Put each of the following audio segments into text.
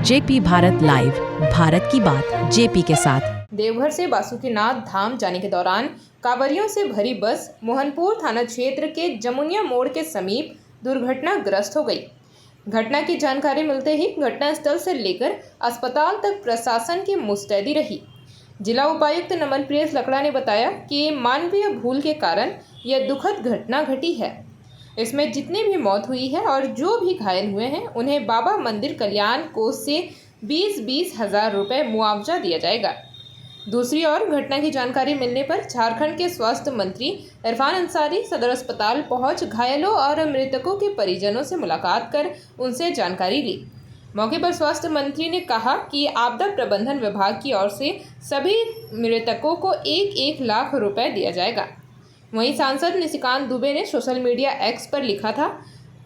JP Bharat live, Bharat की बात JP के साथ। देवघर से बासुकीनाथ धाम जाने के दौरान कांवरियों से भरी बस मोहनपुर थाना क्षेत्र के जमुनिया मोड़ के समीप दुर्घटनाग्रस्त हो गई। घटना की जानकारी मिलते ही घटनास्थल से लेकर अस्पताल तक प्रशासन की मुस्तैदी रही। जिला उपायुक्त नमन प्रियस लकड़ा ने बताया कि मानवीय भूल के कारण यह दुखद घटना घटी है। इसमें जितनी भी मौत हुई है और जो भी घायल हुए हैं उन्हें बाबा मंदिर कल्याण कोष से 20-20 हज़ार रुपये मुआवजा दिया जाएगा। दूसरी ओर घटना की जानकारी मिलने पर झारखंड के स्वास्थ्य मंत्री इरफान अंसारी सदर अस्पताल पहुंच घायलों और मृतकों के परिजनों से मुलाकात कर उनसे जानकारी ली। मौके पर स्वास्थ्य मंत्री ने कहा कि आपदा प्रबंधन विभाग की ओर से सभी मृतकों को 1-1 लाख रुपए दिया जाएगा। वहीं सांसद निशिकांत दुबे ने सोशल मीडिया एक्स पर लिखा था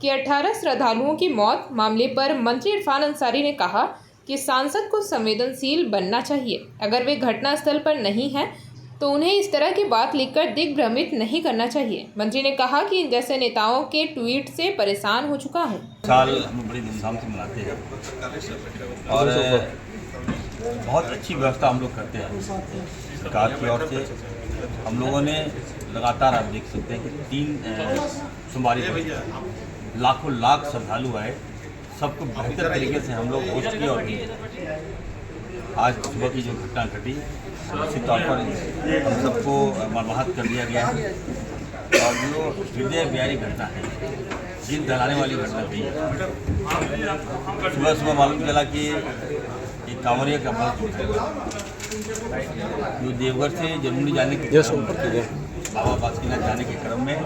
कि 18 श्रद्धालुओं की मौत मामले पर मंत्री इरफान अंसारी ने कहा कि सांसद को संवेदनशील बनना चाहिए। अगर वे घटनास्थल पर नहीं हैं तो उन्हें इस तरह की बात लिखकर दिग्भ्रमित नहीं करना चाहिए। मंत्री ने कहा कि इन जैसे नेताओं के ट्वीट से परेशान हो चुका हूं। साल हम बड़ी धूमधाम से मनाते हैं और बहुत अच्छी व्यवस्था हम लोग करते हैं सरकार की ओर से। हम लोगों ने लगातार, आप देख सकते हैं कि 3 सोमवारी लाखों लाख श्रद्धालु आए, सबको बेहतर तरीके से हम लोग होस्ट किए। और आज सुबह की जो घटना घटी निश्चित तौर पर हम सबको मर्माहत कर दिया गया है और जो हृदय प्यारी घटना है, दिल दहलाने वाली घटना थी। सुबह सुबह मालूम चला कि एक कांवरिया का बस जो देवघर से जमुनी जाने के बाबा बासुकीनाथ जाने के क्रम में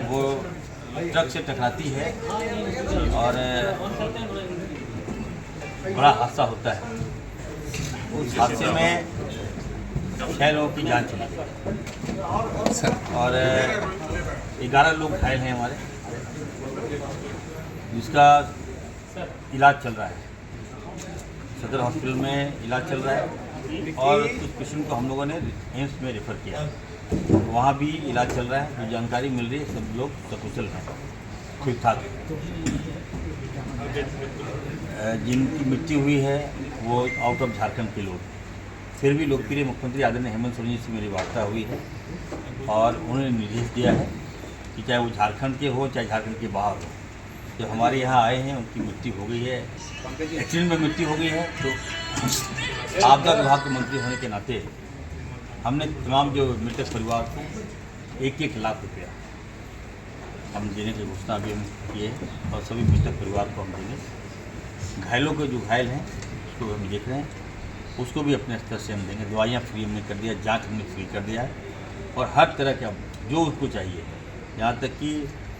वो ट्रक से टकराती है और बड़ा हादसा होता है। उस हादसे में 6 लोगों की जान चली गई और 11 लोग घायल हैं हमारे, जिसका इलाज चल रहा है। सदर हॉस्पिटल में इलाज चल रहा है और कुछ पेशेंट को हम लोगों ने एम्स में रेफ़र किया, वहाँ भी इलाज चल रहा है। जो जानकारी मिल रही है सब लोग सकुशल हैं, ठीक ठाक। जिनकी मृत्यु हुई है वो आउट ऑफ झारखंड के लोग। फिर भी लोकप्रिय मुख्यमंत्री आदरणीय हेमंत सोरेन जी से मेरी वार्ता हुई है और उन्होंने निर्देश दिया है कि चाहे वो झारखंड के हो चाहे झारखंड के बाहर हो, जो हमारे यहाँ आए हैं उनकी मृत्यु हो गई है, एक्सीडेंट में मृत्यु हो गई है, तो आपदा विभाग के मंत्री होने के नाते हमने तमाम जो मृतक परिवार को 1-1 लाख रुपया हम देने की घोषणा भी हम किए और सभी मृतक परिवार को हम देंगे। घायलों के जो घायल हैं उसको हम देख रहे हैं, उसको भी अपने स्तर से हम देंगे। दवाइयाँ फ्री हमने कर दिया, जांच हमने फ्री कर दिया है और हर तरह का जो उसको चाहिए, यहाँ तक कि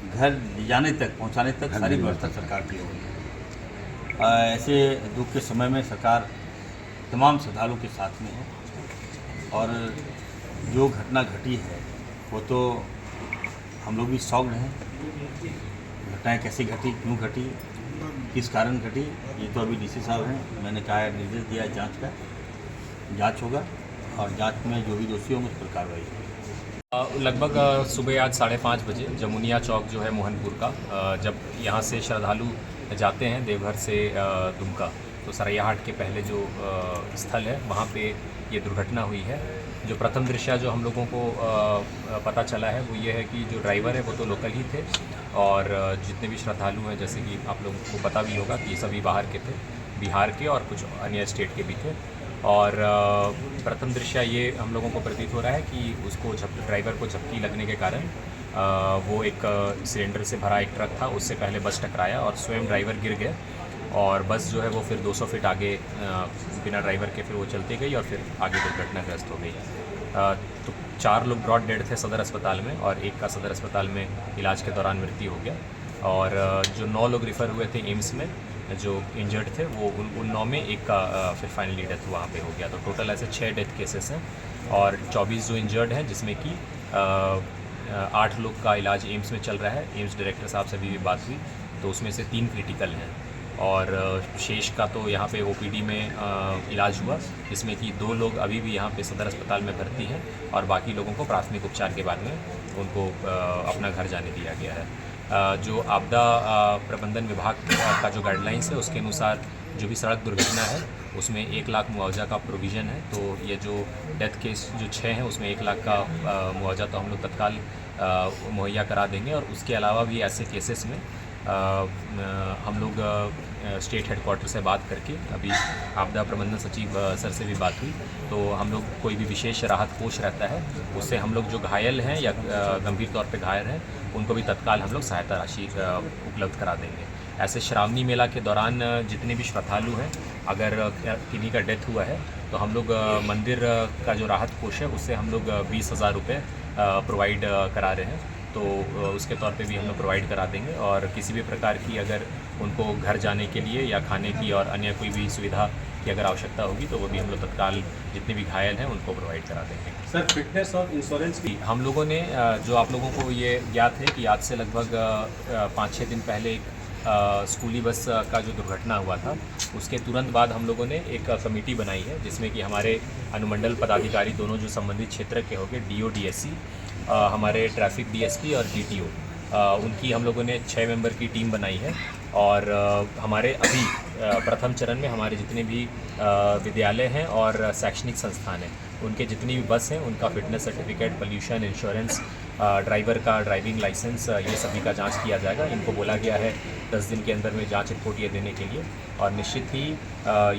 घर जाने तक पहुँचाने तक सारी व्यवस्था सरकार की होगी। ऐसे दुख के समय में सरकार तमाम श्रद्धालुओं के साथ में है और जो घटना घटी है वो तो हम लोग भी शॉक्ड हैं। घटनाएँ कैसे घटी, क्यों घटी, किस कारण घटी, ये तो अभी डीसी साहब हैं। मैंने कहा है, निर्देश दिया है जांच का, जांच होगा और जांच में जो भी दोषी होंगे उस पर कार्रवाई होगी। लगभग सुबह आज 5:30 बजे जमुनिया चौक जो है मोहनपुर का, जब यहाँ से श्रद्धालु जाते हैं देवघर से दुमका, तो सरैयाहाट के पहले जो स्थल है वहाँ पे ये दुर्घटना हुई है। जो प्रथम दृश्य जो हम लोगों को पता चला है वो ये है कि जो ड्राइवर है वो तो लोकल ही थे और जितने भी श्रद्धालु हैं, जैसे कि आप लोगों को पता भी होगा कि सभी बाहर के थे, बिहार के और कुछ अन्य स्टेट के भी थे। और प्रथम दृश्य ये हम लोगों को प्रतीत हो रहा है कि उसको ड्राइवर को झपकी लगने के कारण वो एक सिलेंडर से भरा एक ट्रक था, उससे पहले बस टकराया और स्वयं ड्राइवर गिर गए और बस जो है वो फिर 200 फीट आगे बिना ड्राइवर के फिर वो चलती गई और फिर आगे दुर्घटनाग्रस्त हो गई। तो 4 लोग ब्रॉड डेड थे सदर अस्पताल में और एक का सदर अस्पताल में इलाज के दौरान मृत्यु हो गया और जो 9 लोग रिफ़र हुए थे एम्स में जो इंजर्ड थे वो उन 9 में एक का फिर फाइनली डेथ वहाँ पे हो गया। तो टोटल ऐसे 6 डेथ केसेस हैं और 24 जो इंजर्ड हैं, जिसमें कि 8 लोग का इलाज एम्स में चल रहा है। एम्स डायरेक्टर साहब से भी बात हुई तो उसमें से 3 क्रिटिकल हैं और शेष का तो यहाँ पे ओपीडी में इलाज हुआ, जिसमें कि 2 लोग अभी भी यहाँ पे सदर अस्पताल में भर्ती हैं और बाकी लोगों को प्राथमिक उपचार के बाद में उनको अपना घर जाने दिया गया है। जो आपदा प्रबंधन विभाग का जो गाइडलाइंस है उसके अनुसार जो भी सड़क दुर्घटना है उसमें 1 लाख मुआवजा का प्रोविज़न है। तो ये जो डेथ केस जो 6 हैं उसमें 1 लाख का मुआवजा तो हम लोग तत्काल मुहैया करा देंगे। और उसके अलावा भी ऐसे केसेस में हम लोग स्टेट हेडक्वार्टर से बात करके, अभी आपदा प्रबंधन सचिव सर से भी बात हुई, तो हम लोग कोई भी विशेष राहत कोष रहता है उससे हम लोग जो घायल हैं या गंभीर तौर पे घायल हैं उनको भी तत्काल हम लोग सहायता राशि उपलब्ध करा देंगे। ऐसे श्रावणी मेला के दौरान जितने भी श्रद्धालु हैं, अगर किन्हीं का डेथ हुआ है तो हम लोग मंदिर का जो राहत कोष है उससे हम लोग 20,000 रुपये प्रोवाइड करा रहे हैं। तो उसके तौर पे भी हम लोग प्रोवाइड करा देंगे। और किसी भी प्रकार की अगर उनको घर जाने के लिए या खाने की और अन्य कोई भी सुविधा की अगर आवश्यकता होगी तो वो भी हम लोग तत्काल जितने भी घायल हैं उनको प्रोवाइड करा देंगे। सर, फिटनेस और इंश्योरेंस की हम लोगों ने जो आप लोगों को ये ज्ञात है कि आज से लगभग 5-6 दिन पहले एक स्कूली बस का जो दुर्घटना हुआ था उसके तुरंत बाद हम लोगों ने एक कमेटी बनाई है जिसमें कि हमारे अनुमंडल पदाधिकारी दोनों जो संबंधित क्षेत्र के होंगे, DO DSC, हमारे ट्रैफिक DSP और DTO, उनकी हम लोगों ने 6 मेंबर की टीम बनाई है। और हमारे अभी प्रथम चरण में हमारे जितने भी विद्यालय हैं और शैक्षणिक संस्थान हैं उनके जितनी भी बस हैं उनका fitness certificate, pollution insurance, driver का ड्राइविंग लाइसेंस, ये सभी का जांच किया जाएगा। इनको बोला गया है 10 दिन के अंदर में जांच रिपोर्ट ये देने के लिए। और निश्चित ही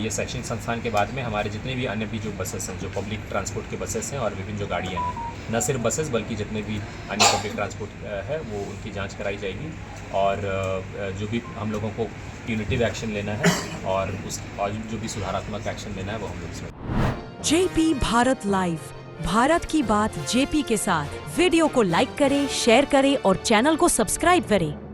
ये शैक्षणिक संस्थान के बाद में हमारे जितने भी अन्य भी जो बसेस हैं, जो पब्लिक ट्रांसपोर्ट के बसेस हैं और विभिन्न जो गाड़ियाँ हैं, न सिर्फ बसेस बल्कि जितने भी अन्य पब्लिक ट्रांसपोर्ट है वो उनकी जाँच कराई जाएगी। और जो भी हम लोगों को प्यूनिटिव एक्शन लेना है और जो भी सुधारात्मक एक्शन लेना है वो हम लोग इसमें। जेपी भारत लाइव, भारत की बात जेपी के साथ। वीडियो को लाइक करें, शेयर करें और चैनल को सब्सक्राइब करें।